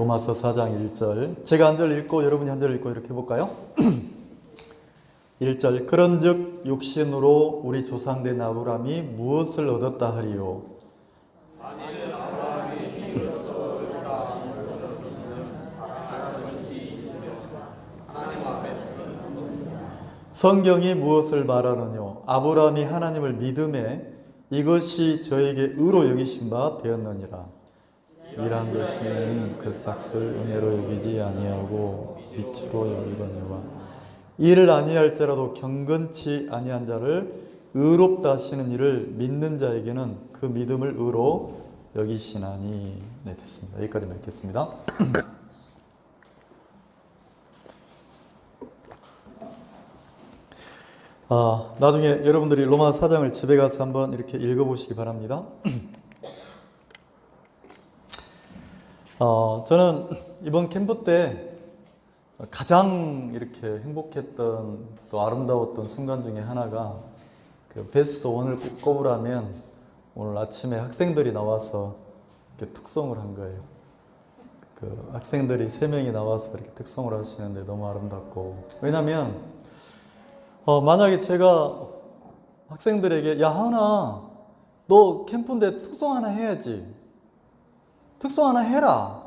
로마서 4장 1절. 제가 한 절 읽고 여러분이 한 절 읽고 이렇게 해볼까요? 1절. 그런즉 육신으로 우리 조상된 아브라함이 무엇을 얻었다 하리요? 성경이 무엇을 말하느냐? 아브라함이 하나님을 믿음에 이것이 저에게 의로 여기신 바 되었느니라. 이란 것은 그 삭을 은혜로 여기지 아니하고 빛으로 여기거니와 이를 아니할지라도 경건치 아니한 자를 의롭다 하시는 이를 믿는 자에게는 그 믿음을 의로 여기시나니. 네, 됐습니다. 여기까지 읽겠습니다. 나중에 여러분들이 로마 4장을 집에 가서 한번 이렇게 읽어보시기 바랍니다. 저는 이번 캠프 때 가장 이렇게 행복했던 또 아름다웠던 순간 중에 하나가 그 베스트 1을 꼽으라면 오늘 아침에 학생들이 나와서 이렇게 특송을 한 거예요. 그 학생들이 3명이 나와서 이렇게 특송을 하시는데 너무 아름답고, 왜냐면 만약에 제가 학생들에게 야 하은아 너 캠프인데 특송 하나 해야지, 특송 하나 해라,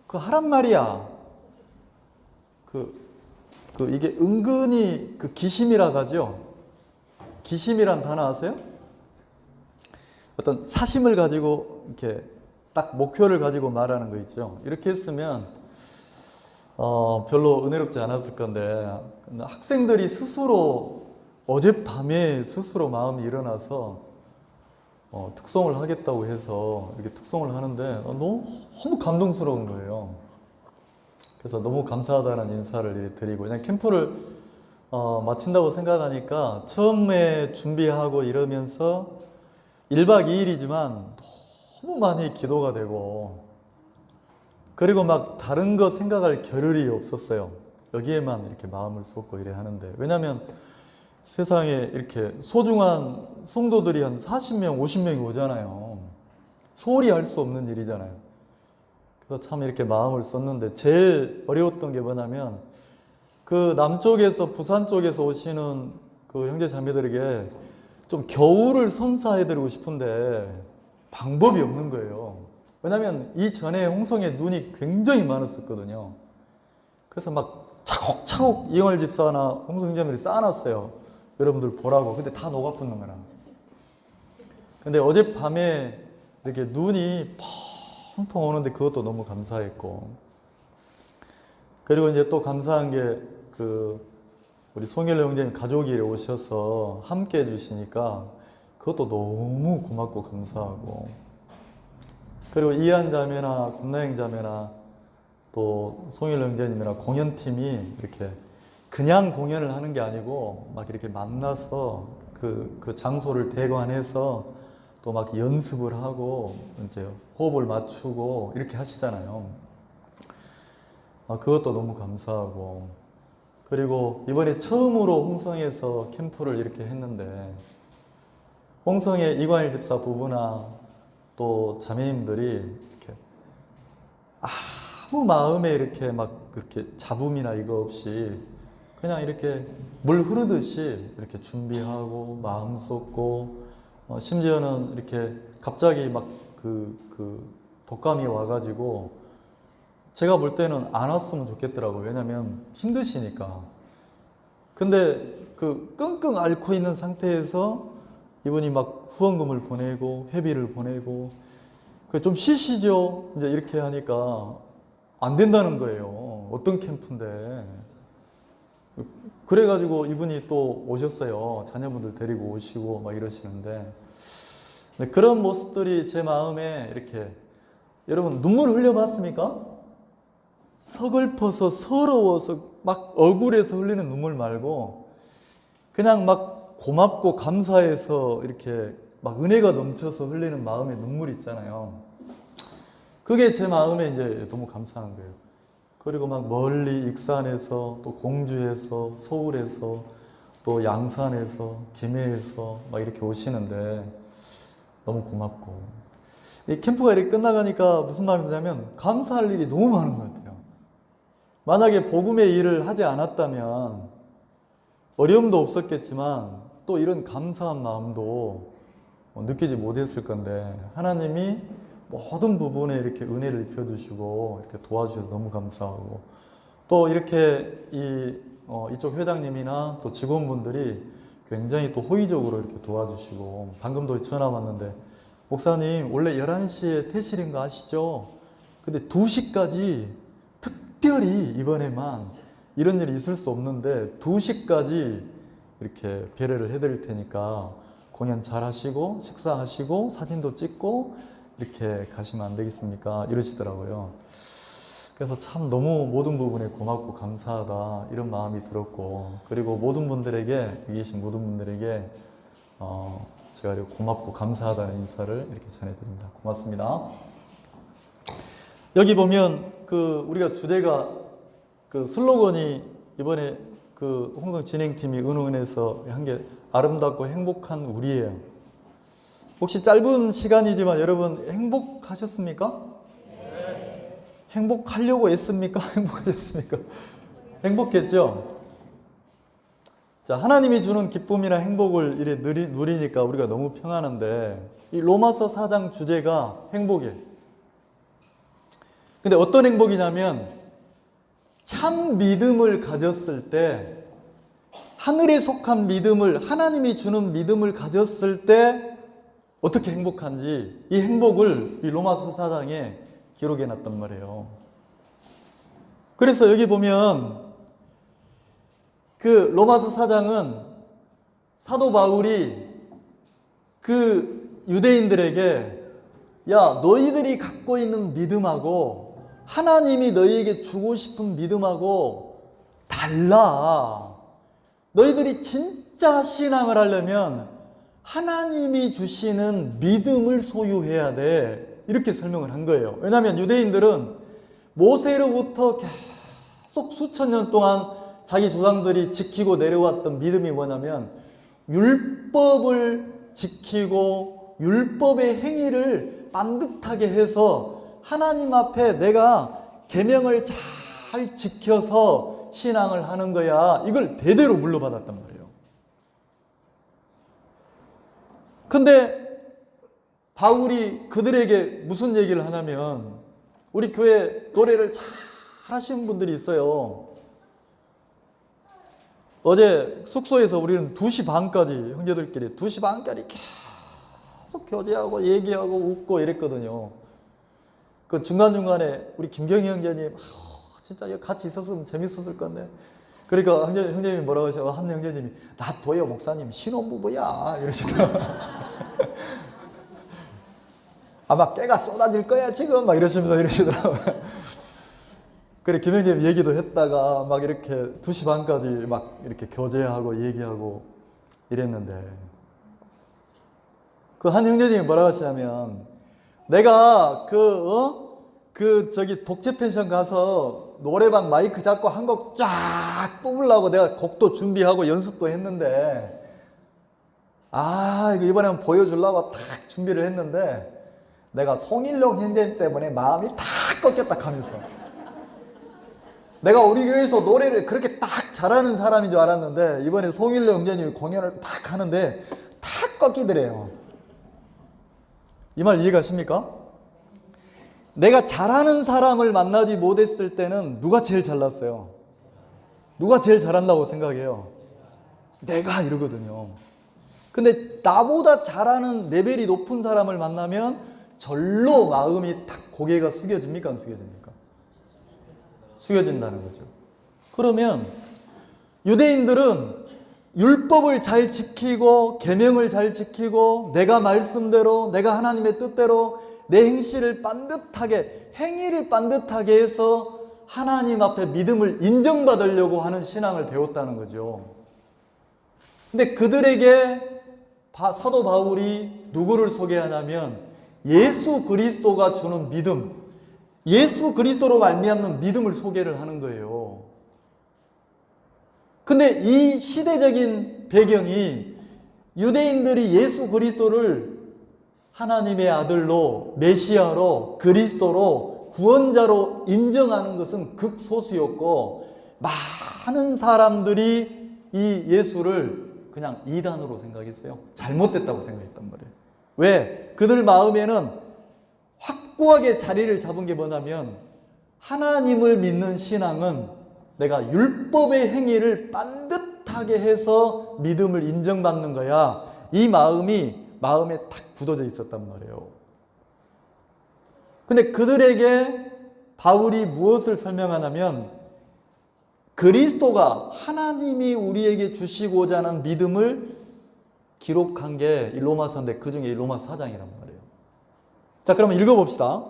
그거 하란 말이야. 이게 은근히 그 기심이라 하죠. 기심이란 단어 아세요? 어떤 사심을 가지고 이렇게 딱 목표를 가지고 말하는 거 있죠. 이렇게 했으면 별로 은혜롭지 않았을 건데, 학생들이 스스로 어젯밤에 스스로 마음이 일어나서 특송을 하겠다고 해서 이렇게 특송을 하는데 너무 감동스러운 거예요. 그래서 너무 감사하다는 인사를 드리고, 그냥 캠프를 마친다고 생각하니까 처음에 준비하고 이러면서 1박 2일이지만 너무 많이 기도가 되고, 그리고 막 다른 거 생각할 겨를이 없었어요. 여기에만 이렇게 마음을 쏟고 이래 하는데, 왜냐면 세상에 이렇게 소중한 성도들이 한 40명, 50명이 오잖아요. 소홀히 할 수 없는 일이잖아요. 그래서 참 이렇게 마음을 썼는데, 제일 어려웠던 게 뭐냐면 그 남쪽에서 부산 쪽에서 오시는 그 형제 자매들에게 좀 겨울을 선사해드리고 싶은데 방법이 없는 거예요. 왜냐면 이전에 홍성에 눈이 굉장히 많았었거든요. 그래서 막 차곡차곡 이영월 집사나 홍성 형제들이 쌓아놨어요. 여러분들 보라고. 근데 다 녹아붙는 거라. 근데 어젯밤에 이렇게 눈이 펑펑 오는데 그것도 너무 감사했고, 그리고 이제 또 감사한 게 우리 송일로 형제님 가족이 오셔서 함께 해주시니까 그것도 너무 고맙고 감사하고, 그리고 이한 자매나 권나영 자매나 또 송일로 형제님이나 공연팀이 이렇게 그냥 공연을 하는 게 아니고 막 이렇게 만나서 그 장소를 대관해서 또 막 연습을 하고 이제 호흡을 맞추고 이렇게 하시잖아요. 그것도 너무 감사하고, 그리고 이번에 처음으로 홍성에서 캠프를 이렇게 했는데 홍성의 이관일 집사 부부나 또 자매님들이 이렇게 아무 마음에 이렇게 막 그렇게 잡음이나 이거 없이 그냥 이렇게 물 흐르듯이 이렇게 준비하고 마음 쏟고, 심지어는 이렇게 갑자기 막 독감이 와가지고 제가 볼 때는 안 왔으면 좋겠더라고요. 왜냐면 힘드시니까. 근데 끙끙 앓고 있는 상태에서 이분이 막 후원금을 보내고 회비를 보내고 좀 쉬시죠 이제 이렇게 하니까 안 된다는 거예요. 어떤 캠프인데. 그래가지고 이분이 또 오셨어요. 자녀분들 데리고 오시고 막 이러시는데, 그런 모습들이 제 마음에 이렇게, 여러분 눈물 흘려봤습니까? 서글퍼서 서러워서 막 억울해서 흘리는 눈물 말고 그냥 막 고맙고 감사해서 이렇게 막 은혜가 넘쳐서 흘리는 마음의 눈물 있잖아요. 그게 제 마음에 이제 너무 감사한 거예요. 그리고 막 멀리 익산에서 또 공주에서 서울에서 또 양산에서 김해에서 막 이렇게 오시는데 너무 고맙고, 이 캠프가 이렇게 끝나가니까 무슨 마음이 드냐면 감사할 일이 너무 많은 것 같아요. 만약에 복음의 일을 하지 않았다면 어려움도 없었겠지만 또 이런 감사한 마음도 느끼지 못했을 건데 하나님이 모든 부분에 이렇게 은혜를 입혀주시고 이렇게 도와주셔서 너무 감사하고 또 이렇게 이쪽 회장님이나 또 직원분들이 굉장히 또 호의적으로 이렇게 도와주시고 방금도 전화 왔는데 목사님 원래 11시에 퇴실인 거 아시죠? 근데 2시까지 특별히 이번에만 이런 일이 있을 수 없는데 2시까지 이렇게 배려를 해드릴 테니까 공연 잘 하시고 식사하시고 사진도 찍고 이렇게 가시면 안 되겠습니까? 이러시더라고요. 그래서 참 너무 모든 부분에 고맙고 감사하다 이런 마음이 들었고 그리고 모든 분들에게 여기 계신 모든 분들에게 제가 이렇게 고맙고 감사하다는 인사를 이렇게 전해드립니다. 고맙습니다. 여기 보면 우리가 주제가 슬로건이 이번에 홍성 진행팀이 은흥원에서 한 게 아름답고 행복한 우리예요. 혹시 짧은 시간이지만 여러분 행복하셨습니까? 네. 행복하려고 애씁니까? 행복하셨습니까? 행복했죠? 자, 하나님이 주는 기쁨이나 행복을 이래 누리니까 우리가 너무 평안한데 이 로마서 4장 주제가 행복이에요. 근데 어떤 행복이냐면 참 믿음을 가졌을 때 하늘에 속한 믿음을 하나님이 주는 믿음을 가졌을 때 어떻게 행복한지 이 행복을 이 로마서 4장에 기록해 놨단 말이에요. 그래서 여기 보면 로마서 4장은 사도 바울이 유대인들에게 야 너희들이 갖고 있는 믿음하고 하나님이 너희에게 주고 싶은 믿음하고 달라. 너희들이 진짜 신앙을 하려면 하나님이 주시는 믿음을 소유해야 돼. 이렇게 설명을 한 거예요. 왜냐하면 유대인들은 모세로부터 계속 수천 년 동안 자기 조상들이 지키고 내려왔던 믿음이 뭐냐면 율법을 지키고 율법의 행위를 반듯하게 해서 하나님 앞에 내가 계명을 잘 지켜서 신앙을 하는 거야. 이걸 대대로 물려받았단 말이에요. 근데 바울이 그들에게 무슨 얘기를 하냐면 우리 교회 노래를 잘 하시는 분들이 있어요. 어제 숙소에서 우리는 2시 반까지 형제들끼리 2시 반까지 계속 교제하고 얘기하고 웃고 이랬거든요. 중간중간에 우리 김경희 형제님 진짜 같이 있었으면 재밌었을 건데 그러니까 형제님이 뭐라고 하셔? 한 형제님이 나 도요 목사님 신혼부부야 이러시더라고요. 아마 깨가 쏟아질 거야 지금 막 이러시더라고요. 그래 김형님 얘기도 했다가 막 이렇게 2시 반까지 막 이렇게 교제하고 얘기하고 이랬는데 한 형제님이 뭐라고 하시냐면 내가 저기 독채 펜션 가서 노래방 마이크 잡고 한 곡 쫙 뽑으려고 내가 곡도 준비하고 연습도 했는데 이거 이번에는 보여주려고 탁 준비를 했는데 내가 송일용 형제님 때문에 마음이 다 꺾였다 하면서 내가 우리 교회에서 노래를 그렇게 딱 잘하는 사람인 줄 알았는데 이번에 송일용 형제님이 공연을 딱 하는데 탁 꺾이더래요. 이 말 이해가십니까? 내가 잘하는 사람을 만나지 못했을 때는 누가 제일 잘났어요? 누가 제일 잘한다고 생각해요? 내가 이러거든요. 근데 나보다 잘하는 레벨이 높은 사람을 만나면 절로 마음이 탁 고개가 숙여집니까? 안 숙여집니까? 숙여진다는 거죠. 그러면 유대인들은 율법을 잘 지키고 계명을 잘 지키고 내가 말씀대로 내가 하나님의 뜻대로 내 행실을 반듯하게 행위를 반듯하게 해서 하나님 앞에 믿음을 인정받으려고 하는 신앙을 배웠다는 거죠. 근데 그들에게 사도 바울이 누구를 소개하냐면 예수 그리스도가 주는 믿음, 예수 그리스도로 말미암는 믿음을 소개를 하는 거예요. 근데 이 시대적인 배경이 유대인들이 예수 그리스도를 하나님의 아들로, 메시아로, 그리스도로, 구원자로 인정하는 것은 극소수였고, 많은 사람들이 이 예수를 그냥 이단으로 생각했어요. 잘못됐다고 생각했단 말이에요. 왜? 그들 마음에는 확고하게 자리를 잡은 게 뭐냐면, 하나님을 믿는 신앙은 내가 율법의 행위를 반듯하게 해서 믿음을 인정받는 거야. 이 마음에 탁 굳어져 있었단 말이에요. 근데 그들에게 바울이 무엇을 설명하냐면, 그리스도가 하나님이 우리에게 주시고자 하는 믿음을 기록한 게 이 로마서인데, 그 중에 이 로마 4장이란 말이에요. 자, 그러면 읽어봅시다.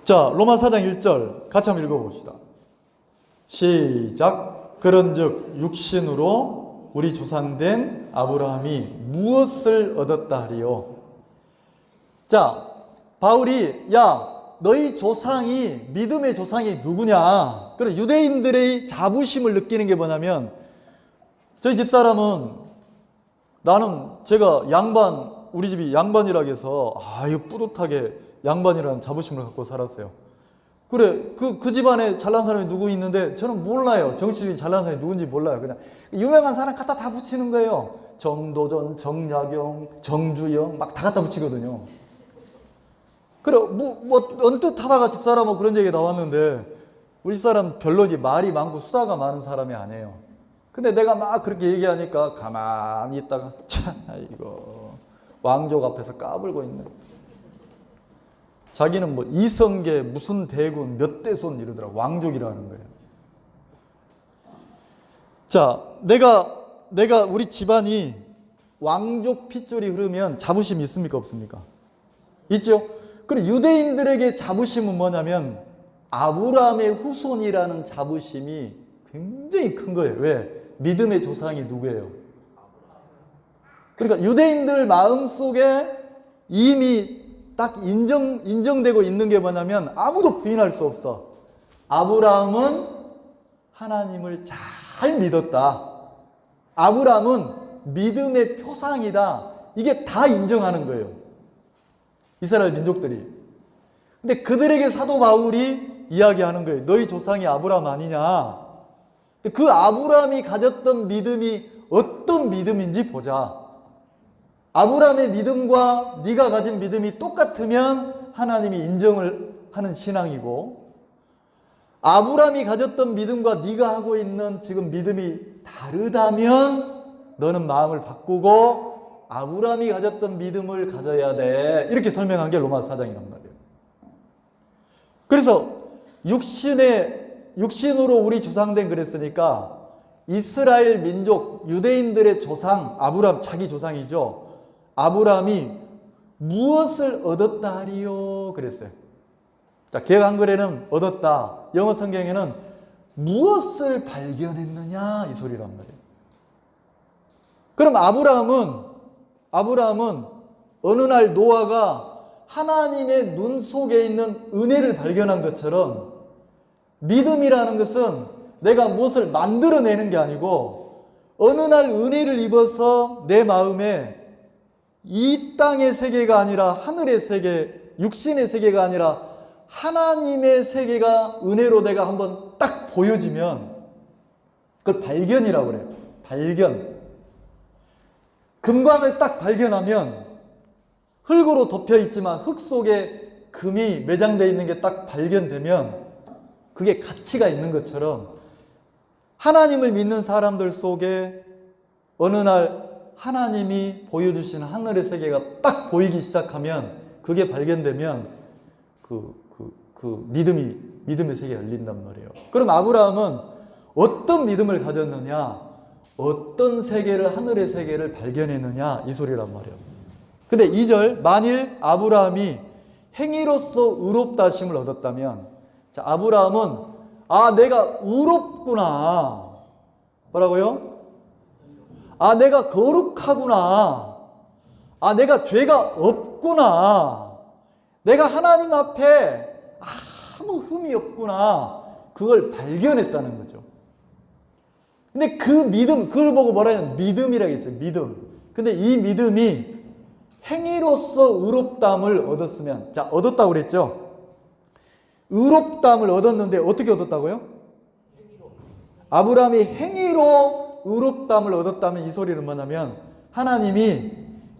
자, 로마 4장 1절 같이 한번 읽어봅시다. 시작. 그런즉 육신으로 우리 조상된 아브라함이 무엇을 얻었다 하리요? 자, 바울이 너희 조상이, 믿음의 조상이 누구냐? 그래, 유대인들의 자부심을 느끼는 게 뭐냐면, 저희 집사람은, 제가 우리 집이 양반이라 해서 이거 뿌듯하게 양반이라는 자부심을 갖고 살았어요. 그래, 그 집안에 잘난 사람이 누구 있는데 저는 몰라요. 정치적인 잘난 사람이 누군지 몰라요. 그냥 유명한 사람 갖다 다 붙이는 거예요. 정도전, 정약용, 정주영 막 다 갖다 붙이거든요. 그래, 언뜻 하다가 집사람하고 그런 얘기가 나왔는데, 우리 집사람 별로 말이 많고 수다가 많은 사람이 아니에요. 근데 내가 막 그렇게 얘기하니까 가만히 있다가 이거 왕족 앞에서 까불고 있네. 자기는 이성계 무슨 대군 몇 대손 이러더라고. 왕족이라는 거예요. 자, 내가 우리 집안이 왕족 핏줄이 흐르면 자부심이 있습니까, 없습니까? 있죠? 그리고 유대인들에게 자부심은 뭐냐면 아브라함의 후손이라는 자부심이 굉장히 큰 거예요. 왜? 믿음의 조상이 누구예요? 그러니까 유대인들 마음속에 이미 딱 인정되고 있는 게 뭐냐면 아무도 부인할 수 없어. 아브라함은 하나님을 잘 믿었다. 아브라함은 믿음의 표상이다. 이게 다 인정하는 거예요. 이스라엘 민족들이. 근데 그들에게 사도 바울이 이야기하는 거예요. 너희 조상이 아브라함 아니냐? 그 아브라함이 가졌던 믿음이 어떤 믿음인지 보자. 아브라함의 믿음과 네가 가진 믿음이 똑같으면 하나님이 인정을 하는 신앙이고, 아브라함이 가졌던 믿음과 네가 하고 있는 지금 믿음이 다르다면 너는 마음을 바꾸고 아브라함이 가졌던 믿음을 가져야 돼. 이렇게 설명한 게 로마 4장이란 말이에요. 그래서 육신으로 우리 조상된 그랬으니까 이스라엘 민족, 유대인들의 조상, 아브라함 자기 조상이죠. 아브라함이 무엇을 얻었다 하리요? 그랬어요. 자, 개역 한글에는 얻었다. 영어 성경에는 무엇을 발견했느냐? 이 소리란 말이에요. 그럼 아브라함은 어느 날 노아가 하나님의 눈 속에 있는 은혜를 발견한 것처럼, 믿음이라는 것은 내가 무엇을 만들어내는 게 아니고 어느 날 은혜를 입어서 내 마음에 이 땅의 세계가 아니라 하늘의 세계, 육신의 세계가 아니라 하나님의 세계가 은혜로 내가 한번 딱 보여지면 그걸 발견이라고 그래요. 발견. 금광을 딱 발견하면 흙으로 덮여 있지만 흙 속에 금이 매장되어 있는 게 딱 발견되면 그게 가치가 있는 것처럼, 하나님을 믿는 사람들 속에 어느 날 하나님이 보여주시는 하늘의 세계가 딱 보이기 시작하면, 그게 발견되면 믿음의 세계가 열린단 말이에요. 그럼 아브라함은 어떤 믿음을 가졌느냐? 어떤 세계를, 하늘의 세계를 발견했느냐? 이 소리란 말이에요. 근데 2절, 만일 아브라함이 행위로서 의롭다 하심을 얻었다면, 자, 아브라함은 내가 의롭구나. 뭐라고요? 내가 거룩하구나. 내가 죄가 없구나. 내가 하나님 앞에 아무 흠이 없구나. 그걸 발견했다는 거죠. 근데 그 믿음, 그걸 보고 뭐라 하냐면 믿음이라고 했어요. 믿음. 근데 이 믿음이 행위로서 의롭다함을 얻었으면, 자, 얻었다고 그랬죠? 의롭다함을 얻었는데 어떻게 얻었다고요? 아브라함이 행위로 의롭다함을 얻었다면 이 소리는 뭐냐면 하나님이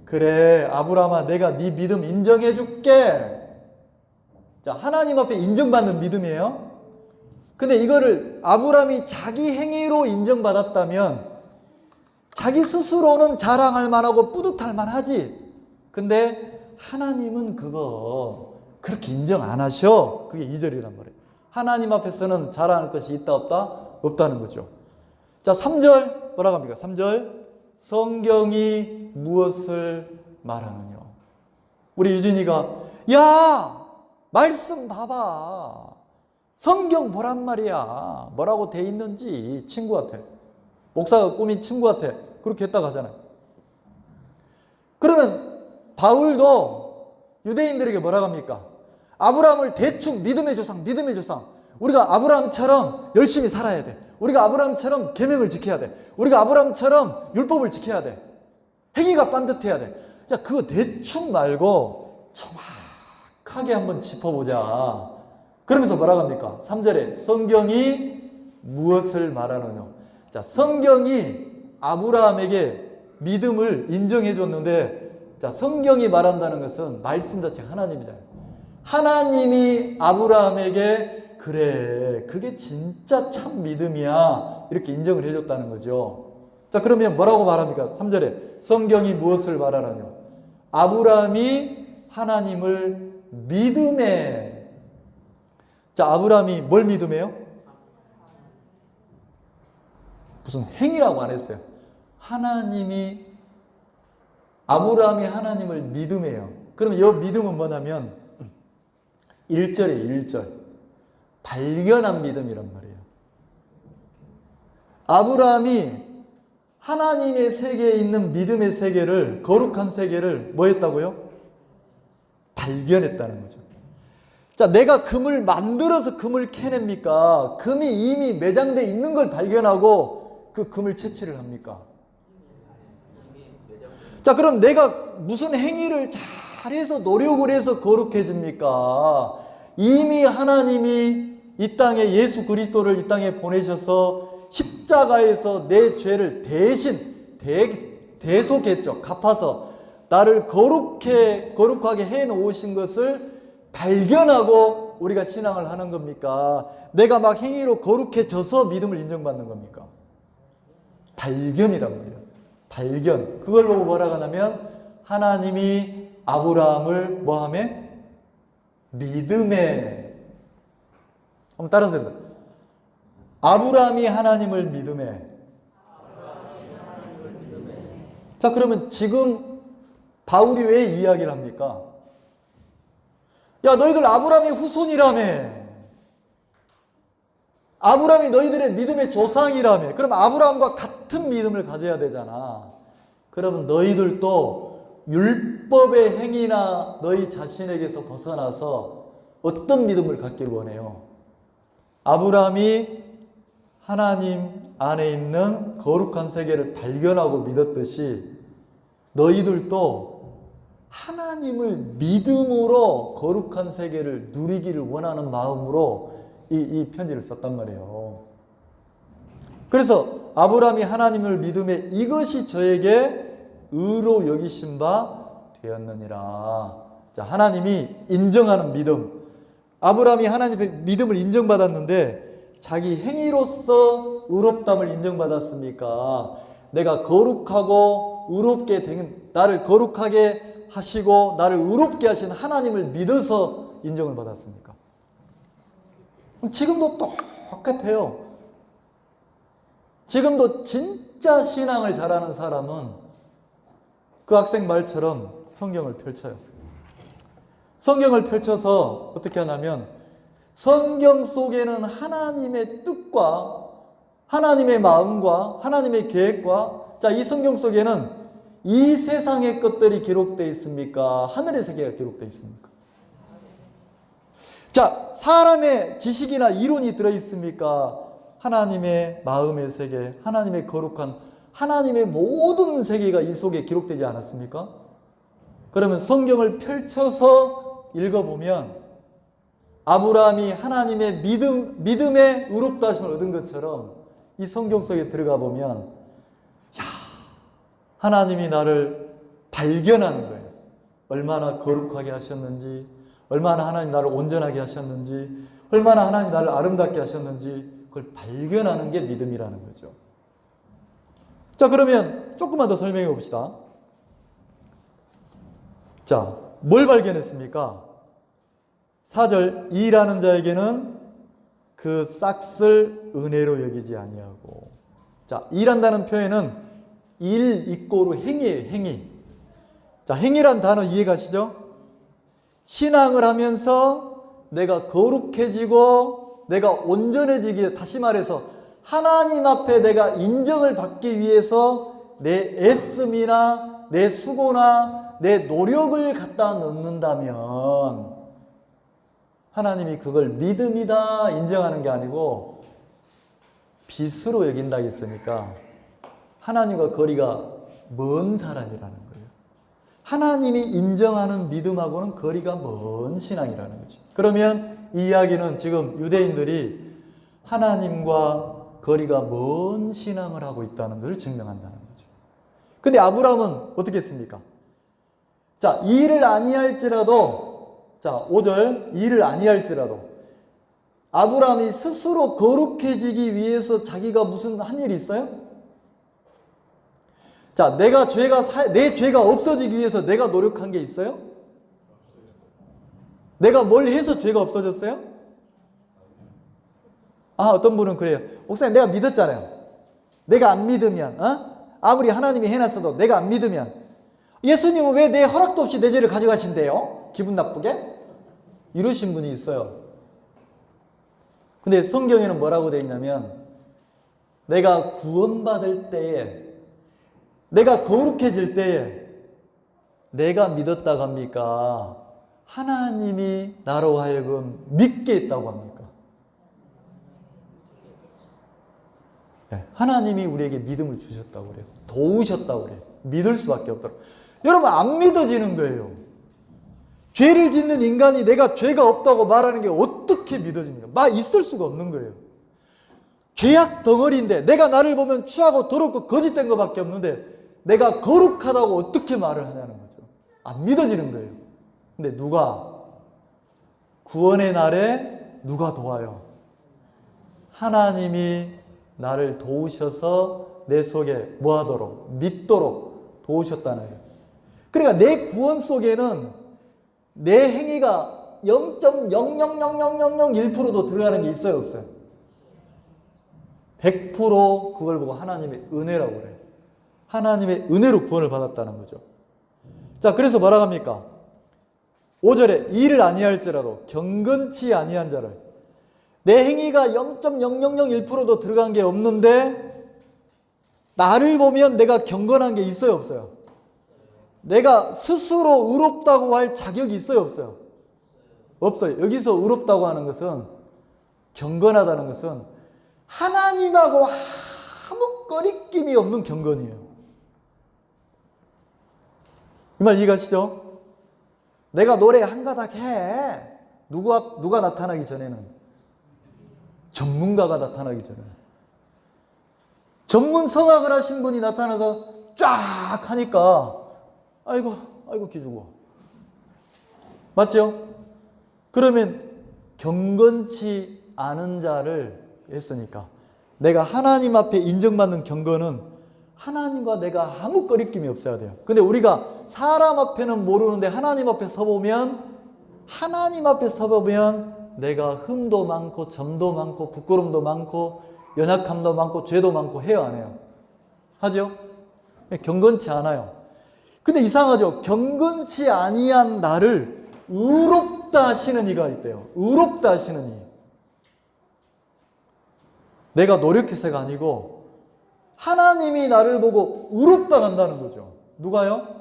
그래 아브라함아 내가 네 믿음 인정해 줄게. 자, 하나님 앞에 인정받는 믿음이에요. 근데 이거를 아브라함이 자기 행위로 인정받았다면 자기 스스로는 자랑할 만하고 뿌듯할 만하지. 근데 하나님은 그거 그렇게 인정 안 하셔. 그게 2절이란 말이에요. 하나님 앞에서는 자랑할 것이 있다 없다? 없다는 거죠. 자, 3절 뭐라고 합니까? 3절 성경이 무엇을 말하느냐. 우리 유진이가 야 말씀 봐봐. 성경 보란 말이야. 뭐라고 돼 있는지 친구한테. 목사가 꾸민 친구한테 그렇게 했다고 하잖아요. 그러면 바울도 유대인들에게 뭐라고 합니까? 아브라함을 대충 믿음의 조상, 믿음의 조상. 우리가 아브라함처럼 열심히 살아야 돼. 우리가 아브라함처럼 계명을 지켜야 돼. 우리가 아브라함처럼 율법을 지켜야 돼. 행위가 반듯해야 돼. 야, 그거 대충 말고 정확하게 한번 짚어보자. 그러면서 뭐라고 합니까? 3절에 성경이 무엇을 말하느냐. 자, 성경이 아브라함에게 믿음을 인정해 줬는데, 자, 성경이 말한다는 것은 말씀 자체가 하나님이잖아요. 하나님이 아브라함에게 그래 그게 진짜 참 믿음이야 이렇게 인정을 해줬다는 거죠. 자, 그러면 뭐라고 말합니까? 3절에 성경이 무엇을 말하느냐. 아브라함이 하나님을 믿음에. 자, 아브라함이 뭘 믿음해요? 무슨 행위라고 안 했어요. 아브라함이 하나님을 믿음해요. 그럼 이 믿음은 뭐냐면 1절에 1절 발견한 믿음이란 말이에요. 아브라함이 하나님의 세계에 있는 믿음의 세계를, 거룩한 세계를 뭐 했다고요? 발견했다는 거죠. 자, 내가 금을 만들어서 금을 캐냅니까? 금이 이미 매장되어 있는 걸 발견하고 그 금을 채취를 합니까? 자, 그럼 내가 무슨 행위를 잘해서 노력을 해서 거룩해집니까? 이미 하나님이 이 땅에 예수 그리스도를 이 땅에 보내셔서 십자가에서 내 죄를 대신 대속했죠. 갚아서 나를 거룩하게 해 놓으신 것을 발견하고 우리가 신앙을 하는 겁니까? 내가 막 행위로 거룩해져서 믿음을 인정받는 겁니까? 발견이란 말이에요. 발견. 그걸 보고 뭐라고 하냐면 하나님이 아브라함을 뭐하며? 믿음에. 한번 따라서 해보세요. 아브라함이 하나님을 믿음에. 자, 그러면 지금 바울이 왜 이야기를 합니까? 야, 너희들 아브라함의 후손이라며. 아브라함이 너희들의 믿음의 조상이라며. 그럼 아브라함과 같은 믿음을 가져야 되잖아. 그러면 너희들도 율법의 행위나 너희 자신에게서 벗어나서 어떤 믿음을 갖길 원해요? 아브라함이 하나님 안에 있는 거룩한 세계를 발견하고 믿었듯이 너희들도 하나님을 믿음으로 거룩한 세계를 누리기를 원하는 마음으로 이 편지를 썼단 말이에요. 그래서 아브라함이 하나님을 믿음에 이것이 저에게 의로 여기신 바 되었느니라. 자, 하나님이 인정하는 믿음. 아브라함이 하나님의 믿음을 인정받았는데 자기 행위로서 의롭다함을 인정받았습니까? 내가 거룩하고 의롭게 된, 나를 거룩하게 하시고 나를 의롭게 하신 하나님을 믿어서 인정을 받았습니까? 지금도 똑같아요. 지금도 진짜 신앙을 잘하는 사람은 그 학생 말처럼 성경을 펼쳐요. 성경을 펼쳐서 어떻게 하냐면 성경 속에는 하나님의 뜻과 하나님의 마음과 하나님의 계획과, 자, 이 성경 속에는 이 세상의 것들이 기록되어 있습니까? 하늘의 세계가 기록되어 있습니까? 자, 사람의 지식이나 이론이 들어있습니까? 하나님의 마음의 세계, 하나님의 거룩한 하나님의 모든 세계가 이 속에 기록되지 않았습니까? 그러면 성경을 펼쳐서 읽어보면 아브라함이 하나님의 믿음의 의롭다 하심을 얻은 것처럼 이 성경 속에 들어가 보면 하나님이 나를 발견하는 거예요. 얼마나 거룩하게 하셨는지, 얼마나 하나님 나를 온전하게 하셨는지, 얼마나 하나님 나를 아름답게 하셨는지 그걸 발견하는 게 믿음이라는 거죠. 자, 그러면 조금만 더 설명해 봅시다. 자, 뭘 발견했습니까? 4절, 이 일하는 자에게는 그 싹을 은혜로 여기지 아니하고. 자, 일한다는 표현은 일 이꼬로 행위예요, 행위. 자, 행위란 단어 이해가시죠? 신앙을 하면서 내가 거룩해지고 내가 온전해지기 위해, 다시 말해서 하나님 앞에 내가 인정을 받기 위해서 내 애씀이나 내 수고나 내 노력을 갖다 넣는다면 하나님이 그걸 믿음이다 인정하는 게 아니고 빚으로 여긴다 했으니까 하나님과 거리가 먼 사람이라는 거예요. 하나님이 인정하는 믿음하고는 거리가 먼 신앙이라는 거죠. 그러면 이 이야기는 지금 유대인들이 하나님과 거리가 먼 신앙을 하고 있다는 것을 증명한다는 거죠. 근데 아브라함은 어떻게 했습니까? 자, 이 일을 아니할지라도, 자, 5절, 이 일을 아니할지라도 아브라함이 스스로 거룩해지기 위해서 자기가 무슨 한 일이 있어요? 자, 내 죄가 없어지기 위해서 내가 노력한 게 있어요? 내가 뭘 해서 죄가 없어졌어요? 어떤 분은 그래요. 목사님, 내가 믿었잖아요. 내가 안 믿으면, 아무리 하나님이 해놨어도 내가 안 믿으면, 예수님은 왜 내 허락도 없이 내 죄를 가져가신대요? 기분 나쁘게? 이러신 분이 있어요. 근데 성경에는 뭐라고 되어 있냐면, 내가 구원받을 때에, 내가 거룩해질 때에 내가 믿었다고 합니까? 하나님이 나로 하여금 믿게 했다고 합니까? 네, 하나님이 우리에게 믿음을 주셨다고 그래요. 도우셨다고 그래요. 믿을 수밖에 없도록. 여러분, 안 믿어지는 거예요. 죄를 짓는 인간이 내가 죄가 없다고 말하는 게 어떻게 믿어집니까? 있을 수가 없는 거예요. 죄악 덩어리인데 내가 나를 보면 추하고 더럽고 거짓된 것밖에 없는데 내가 거룩하다고 어떻게 말을 하냐는 거죠. 안 믿어지는 거예요. 근데 구원의 날에 누가 도와요? 하나님이 나를 도우셔서 내 속에 뭐하도록? 믿도록 도우셨다는 거예요. 그러니까 내 구원 속에는 내 행위가 0.0000001%도 들어가는 게 있어요, 없어요? 100% 그걸 보고 하나님의 은혜라고 그래요. 하나님의 은혜로 구원을 받았다는 거죠. 자, 그래서 뭐라고 합니까? 5절에 이 일을 아니할지라도 경건치 아니한 자를, 내 행위가 0.0001%도 들어간 게 없는데 나를 보면 내가 경건한 게 있어요, 없어요? 내가 스스로 의롭다고 할 자격이 있어요, 없어요? 없어요. 여기서 의롭다고 하는 것은, 경건하다는 것은 하나님하고 아무 거리낌이 없는 경건이에요. 이 말 이해가시죠? 내가 노래 한 가닥 해. 누가 나타나기 전에는? 전문가가 나타나기 전에. 전문 성악을 하신 분이 나타나서 쫙 하니까 아이고 기죽어. 맞죠? 그러면 경건치 않은 자를 했으니까 내가 하나님 앞에 인정받는 경건은 하나님과 내가 아무 거리낌이 없어야 돼요. 근데 우리가 사람 앞에는 모르는데 하나님 앞에 서보면 내가 흠도 많고 점도 많고 부끄럼도 많고 연약함도 많고 죄도 많고 해요, 안 해요? 하죠? 경건치 않아요. 근데 이상하죠? 경건치 아니한 나를 의롭다 하시는 이가 있대요. 의롭다 하시는 이. 내가 노력해서가 아니고 하나님이 나를 보고 의롭다 간다는 거죠. 누가요?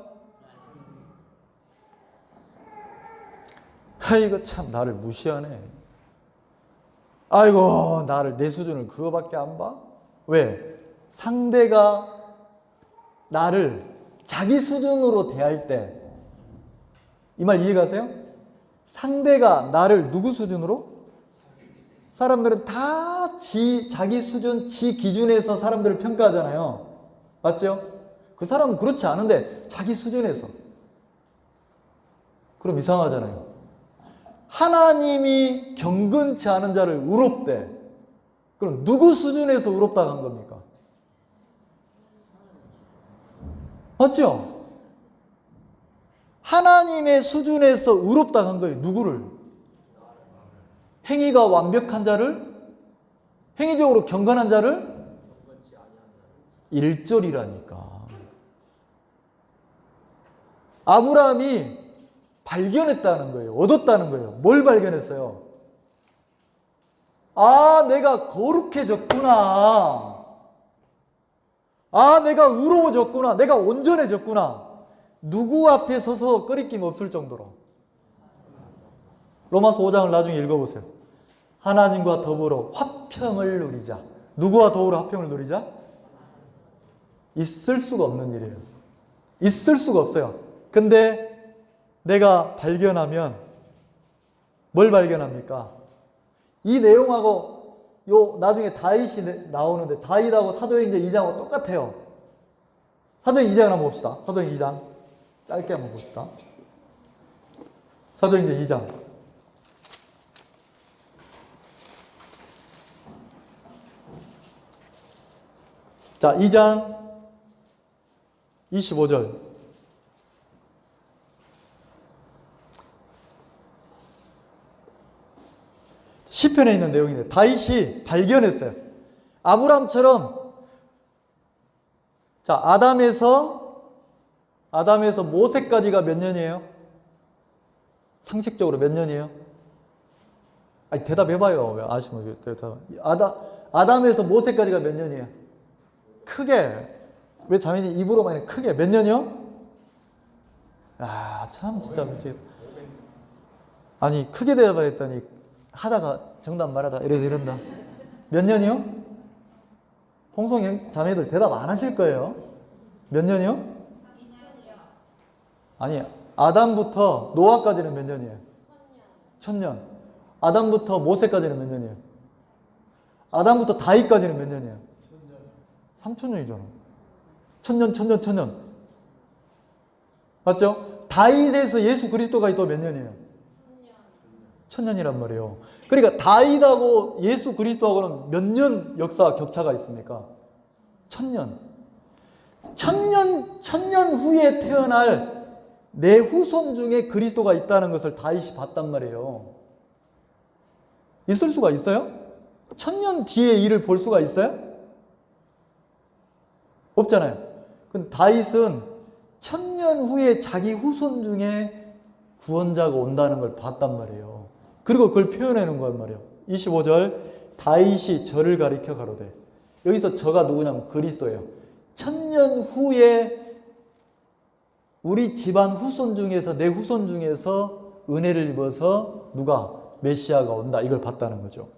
아이고 참 나를 무시하네. 아이고 나를 내 수준을 그거밖에 안 봐? 왜? 상대가 나를 자기 수준으로 대할 때 이 말 이해가세요? 상대가 나를 누구 수준으로? 사람들은 다 자기 수준, 지 기준에서 사람들을 평가하잖아요. 맞죠? 그 사람은 그렇지 않은데 자기 수준에서. 그럼 이상하잖아요. 하나님이 경건치 않은 자를 의롭대. 그럼 누구 수준에서 의롭다고 한 겁니까? 맞죠? 하나님의 수준에서 의롭다고 한 거예요. 누구를? 행위가 완벽한 자를? 행위적으로 경건한 자를? 1절이라니까. 아브라함이 발견했다는 거예요. 얻었다는 거예요. 뭘 발견했어요? 아, 내가 거룩해졌구나. 아, 내가 의로워졌구나. 내가 온전해졌구나. 누구 앞에 서서 꺼리낌 없을 정도로. 로마서 5장을 나중에 읽어보세요. 하나님과 더불어 화평을 누리자. 누구와 더불어 화평을 누리자? 있을 수가 없는 일이에요. 있을 수가 없어요. 근데 내가 발견하면 뭘 발견합니까? 이 내용하고 요 나중에 다윗이 나오는데 다윗하고 사도행전 2장하고 똑같아요. 사도행전 2장 한번 봅시다. 사도행전 2장 짧게 한번 봅시다. 사도행전 2장 자 2장 25절 시편에 있는 내용인데 다윗이 발견했어요. 아브람처럼 자 아담에서 모세까지가 몇 년이에요? 상식적으로 몇 년이에요? 아니 대답해봐요. 왜 아시면 대답. 아담에서 모세까지가 몇 년이에요? 크게 왜 자매님 입으로만 해? 크게 몇 년이요? 아 참 진짜 미치겠다. 아니 크게 대답했더니 하다가 정답 말하다 이런다. 몇 년이요? 홍성 자매들 대답 안 하실 거예요. 몇 년이요? 아니 아담부터 노아까지는 몇 년이에요? 1000년. 아담부터 모세까지는 몇 년이에요? 아담부터 다윗까지는 몇 년이에요? 3000년이잖아. 1000년. 맞죠? 다윗에서 예수 그리스도가 또 몇 년이에요? 1000년이란 말이에요. 그러니까 다윗하고 예수 그리스도하고는 몇 년 역사 격차가 있습니까? 1000년. 1000년 후에 태어날 내 후손 중에 그리스도가 있다는 것을 다윗이 봤단 말이에요. 있을 수가 있어요? 1000년 뒤에 일을 볼 수가 있어요? 없잖아요. 근데 다윗은 1000년 후에 자기 후손 중에 구원자가 온다는 걸 봤단 말이에요. 그리고 그걸 표현해놓은 거란 말이에요. 25절 다윗이 저를 가리켜 가로되 여기서 저가 누구냐면 그리스도예요. 1000년 후에 우리 집안 후손 중에서 내 후손 중에서 은혜를 입어서 누가 메시아가 온다 이걸 봤다는 거죠.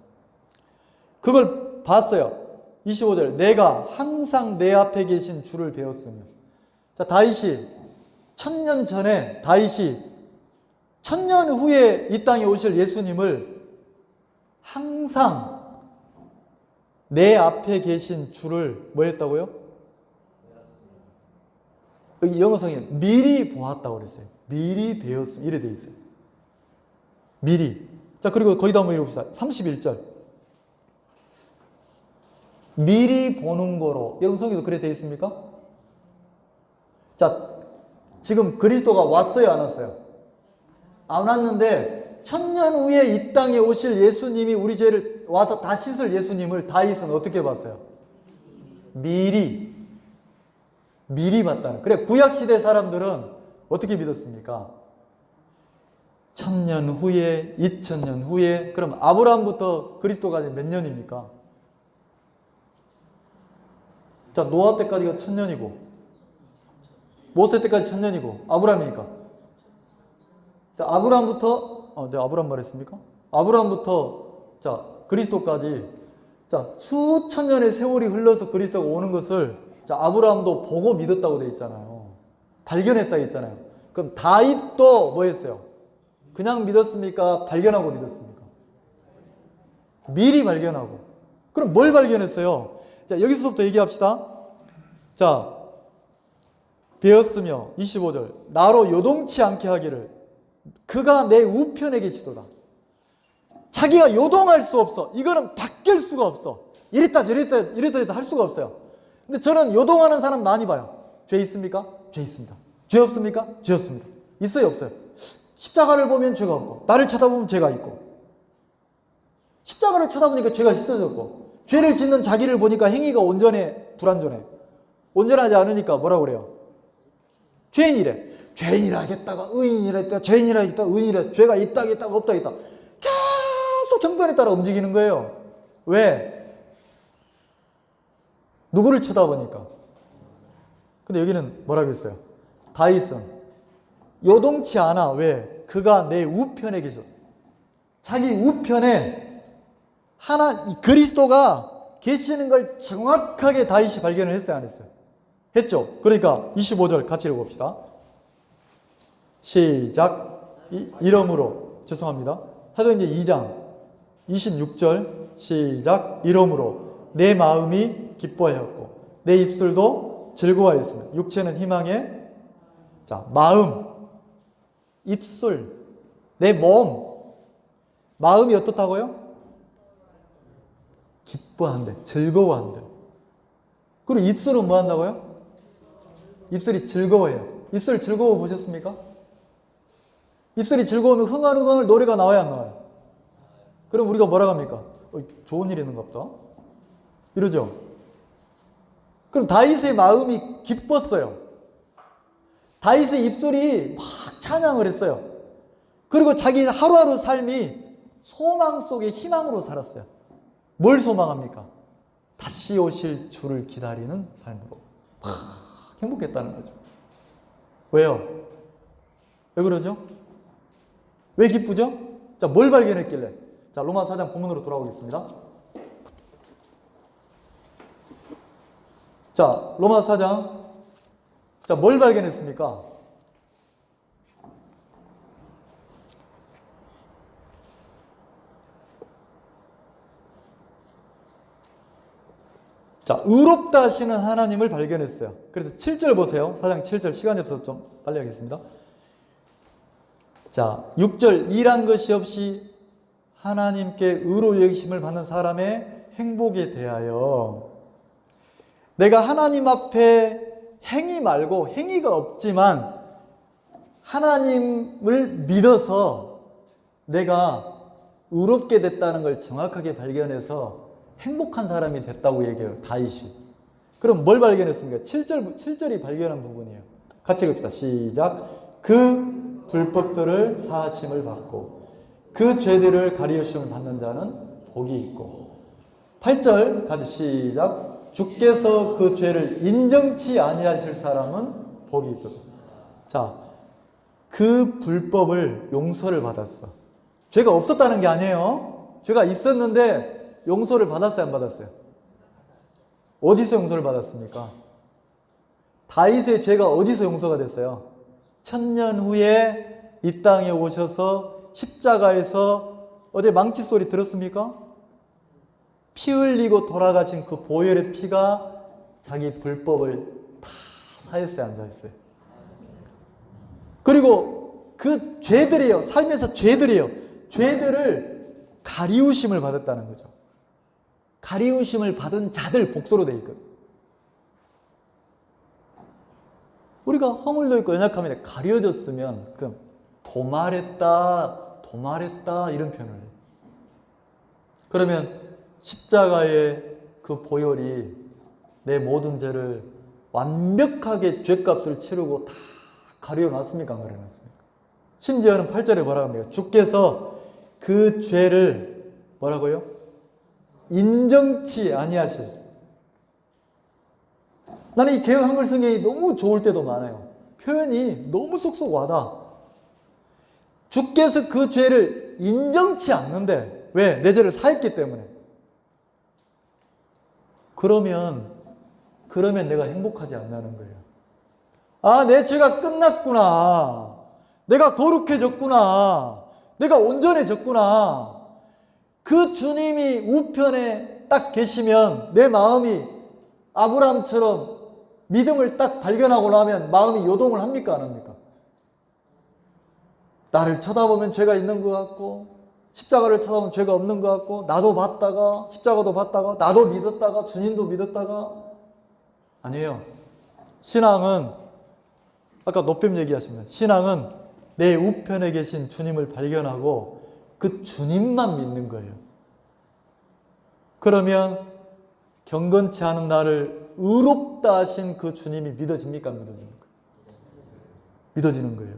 그걸 봤어요. 25절 내가 항상 내 앞에 계신 주를 배웠으며 자 다윗이 1000년 전에 다윗이 1000년 후에 이 땅에 오실 예수님을 항상 내 앞에 계신 주를 뭐 했다고요? 여기 영어성에 미리 보았다고 그랬어요. 미리 배웠음 이래 돼 있어요. 미리. 자 그리고 거기다 한번 읽어봅시다. 31절 미리 보는 거로 여러분 성경도 그래 돼 있습니까? 자 지금 그리스도가 왔어요 안 왔어요? 안 왔는데 1000년 후에 이 땅에 오실 예수님이 우리 죄를 와서 다 씻을 예수님을 다윗은 어떻게 봤어요? 미리 봤다는. 그래 구약시대 사람들은 어떻게 믿었습니까? 1000년 후에 2000년 후에 그럼 아브라함부터 그리스도까지 몇 년입니까? 자 노아 때까지가 1000년이고 모세 때까지 1000년이고 아브라함이니까 자 아브라함부터 내가 아브라함 말했습니까? 아브라함부터 자 그리스도까지 자 수천 년의 세월이 흘러서 그리스도가 오는 것을 자 아브라함도 보고 믿었다고 돼 있잖아요. 발견했다 했잖아요. 그럼 다윗도 뭐 했어요? 그냥 믿었습니까? 발견하고 믿었습니까? 미리 발견하고. 그럼 뭘 발견했어요? 자, 여기서부터 얘기합시다. 자, 배웠으며 25절 나로 요동치 않게 하기를 그가 내 우편에 계시도다. 자기가 요동할 수 없어. 이거는 바뀔 수가 없어. 이랬다 저랬다 할 수가 없어요. 근데 저는 요동하는 사람 많이 봐요. 죄 있습니까? 죄 있습니다. 죄 없습니까? 죄 없습니다. 있어요 없어요? 십자가를 보면 죄가 없고 나를 쳐다보면 죄가 있고 십자가를 쳐다보니까 죄가 씻어졌고 죄를 짓는 자기를 보니까 행위가 온전해 불완전해? 온전하지 않으니까 뭐라고 그래요? 죄인이래. 죄인이라 하겠다가 의인이라 했다가 죄인이라 하겠다가 의인이라 죄가 있다 하겠다가 없다 하겠다 계속 형편에 따라 움직이는 거예요. 왜? 누구를 쳐다보니까. 근데 여기는 뭐라고 했어요? 다윗은 요동치 않아. 왜? 그가 내 우편에 계셔. 자기 우편에 그리스도가 계시는 걸 정확하게 다윗이 발견을 했어요 안 했어요? 했죠. 그러니까 25절 같이 읽어봅시다. 시작. 이러므로 죄송합니다. 사도행전 2장 26절 시작. 이러므로 내 마음이 기뻐하였고 내 입술도 즐거워하였으며 육체는 희망에 자 마음 입술 내 몸 마음이 어떻다고요? 기뻐한대. 즐거워한대. 그리고 입술은 뭐 한다고요? 입술이 즐거워해요. 입술 즐거워 보셨습니까? 입술이 즐거우면 흥얼흥얼 노래가 나와야 안 나와요? 그럼 우리가 뭐라고 합니까? 좋은 일 있는갑다. 이러죠. 그럼 다윗의 마음이 기뻤어요. 다윗의 입술이 막 찬양을 했어요. 그리고 자기 하루하루 삶이 소망 속에 희망으로 살았어요. 뭘 소망합니까? 다시 오실 주를 기다리는 삶으로 막 행복했다는 거죠. 왜요? 왜 그러죠? 왜 기쁘죠? 자, 뭘 발견했길래? 자, 로마 4장 본문으로 돌아오겠습니다. 자, 로마 4장. 자, 뭘 발견했습니까? 자, 의롭다 하시는 하나님을 발견했어요. 그래서 7절 보세요. 4장 7절 시간이 없어서 좀 빨리 하겠습니다. 자, 6절 일한 것이 없이 하나님께 의로 여기심을 받는 사람의 행복에 대하여 내가 하나님 앞에 행위 말고 행위가 없지만 하나님을 믿어서 내가 의롭게 됐다는 걸 정확하게 발견해서 행복한 사람이 됐다고 얘기해요. 다윗이. 그럼 뭘 발견했습니까? 7절이 발견한 부분이에요. 같이 읽읍시다. 시작. 그 불법들을 사하심을 받고 그 죄들을 가리우심을 받는 자는 복이 있고 8절 같이 시작. 주께서 그 죄를 인정치 아니하실 사람은 복이 있도다. 자, 그 불법을 용서를 받았어. 죄가 없었다는 게 아니에요. 죄가 있었는데 용서를 받았어요, 안 받았어요? 어디서 용서를 받았습니까? 다윗의 죄가 어디서 용서가 됐어요? 1000년 후에 이 땅에 오셔서 십자가에서 어제 망치 소리 들었습니까? 피 흘리고 돌아가신 그 보혈의 피가 자기 불법을 다 사했어요, 안 사했어요? 그리고 그 죄들이에요. 삶에서 죄들이에요. 죄들을 가리우심을 받았다는 거죠. 가리우심을 받은 자들 복수로 되어 있거든요. 우리가 허물도 있고 연약함이 가려졌으면 그럼 도말했다 이런 표현을 해요. 그러면 십자가의 그 보혈이 내 모든 죄를 완벽하게 죄값을 치르고 다 가려놨습니까? 안 가려놨습니까? 심지어는 8절에 뭐라고 합니까? 주께서 그 죄를 뭐라고요? 인정치 아니하실. 나는 이 개혁 한글 성경이 너무 좋을 때도 많아요. 표현이 너무 쏙쏙 와닿아. 주께서 그 죄를 인정치 않는데 왜? 내 죄를 사했기 때문에. 그러면 내가 행복하지 않다는 거예요. 아, 내 죄가 끝났구나. 내가 거룩해졌구나. 내가 온전해졌구나. 그 주님이 우편에 딱 계시면 내 마음이 아브라함처럼 믿음을 딱 발견하고 나면 마음이 요동을 합니까? 안 합니까? 나를 쳐다보면 죄가 있는 것 같고, 십자가를 쳐다보면 죄가 없는 것 같고, 나도 봤다가 십자가도 봤다가 나도 믿었다가 주님도 믿었다가. 아니에요. 신앙은 아까 노뱀 얘기하신 거예요. 신앙은 내 우편에 계신 주님을 발견하고 그 주님만 믿는 거예요. 그러면 경건치 않은 나를 의롭다 하신 그 주님이 믿어집니까? 안 믿어집니까? 믿어지는 거예요.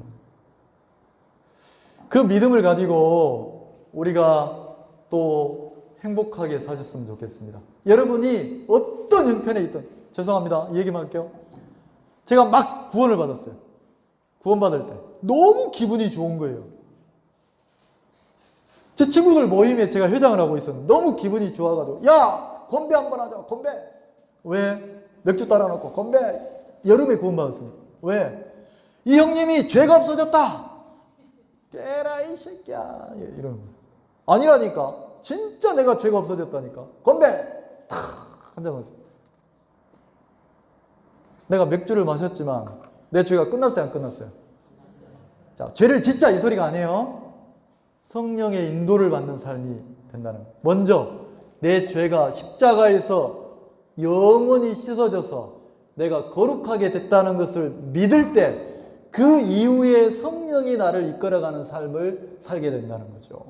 그 믿음을 가지고 우리가 또 행복하게 사셨으면 좋겠습니다. 여러분이 어떤 형편에 있든, 죄송합니다. 이 얘기만 할게요. 제가 막 구원을 받았어요. 구원받을 때 너무 기분이 좋은 거예요. 제 친구들 모임에 제가 회장을 하고 있었는데 너무 기분이 좋아가지고, 야, 건배 한번 하자. 건배. 왜? 맥주 따라 놓고 건배. 여름에 구원받았습니다. 왜? 이 형님이 죄가 없어졌다. 깨라 이 새끼야. 이런 거. 아니라니까. 진짜 내가 죄가 없어졌다니까. 건배. 한 잔 마셨어요. 내가 맥주를 마셨지만 내 죄가 끝났어요, 안 끝났어요? 자, 죄를 짓자 이 소리가 아니에요. 성령의 인도를 받는 삶이 된다는 거예요. 먼저 내 죄가 십자가에서 영원히 씻어져서 내가 거룩하게 됐다는 것을 믿을 때 그 이후에 성령이 나를 이끌어가는 삶을 살게 된다는 거죠.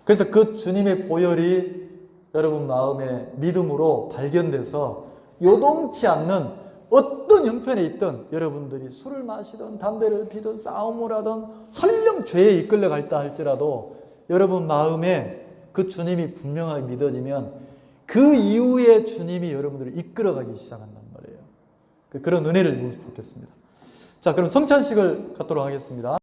그래서 그 주님의 보혈이 여러분 마음에 믿음으로 발견돼서 요동치 않는 어떤 형편에 있든, 여러분들이 술을 마시든 담배를 피든 싸움을 하든 설령 죄에 이끌려 갈다 할지라도 여러분 마음에 그 주님이 분명하게 믿어지면 그 이후에 주님이 여러분들을 이끌어가기 시작한단 말이에요. 그런 은혜를 누리셨으면 좋겠습니다. 자, 그럼 성찬식을 갖도록 하겠습니다.